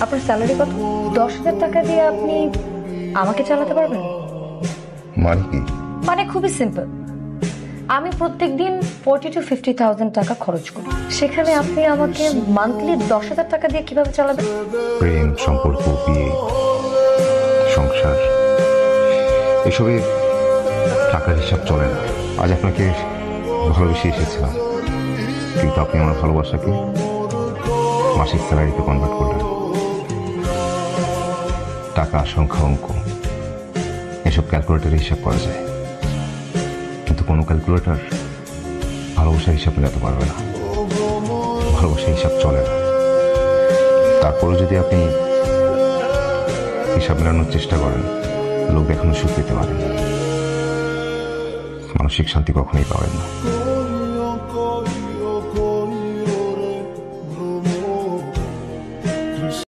আপনার স্যালারি কত? 10,000 টাকা দিয়ে আপনি আমাকে চালাতে পারবেন? মানে কি? মানে খুবই সিম্পল। আমি প্রত্যেকদিন 40 to 50,000 টাকা খরচ করি, সেখানে আপনি আমাকে মান্থলি 10,000 টাকা দিয়ে কিভাবে চালাবেন? প্রেম, সম্পর্ক, বিয়ে, সংসার, এসবে টাকার হিসাব চলে না। আজ আপনাকে ভালোবেসে এসেছিলাম, কিন্তু আপনি আমার ভালোবাসাকে মাসিক স্যালারিতে কনভার্ট করলেন। টাকা, সংখ্যা, অঙ্ক এসব ক্যালকুলেটারে হিসাব করা যায়, কিন্তু কোনো ক্যালকুলেটর ভালোবাসার হিসাব মেলাতে পারবে না। ভালোবাসার হিসাব চলে না। তারপরে যদি আপনি হিসাব মেলানোর চেষ্টা করেন, লোক দেখানোর সুখ পেতে পারেন, মানসিক শান্তি কখনোই পাবেন না।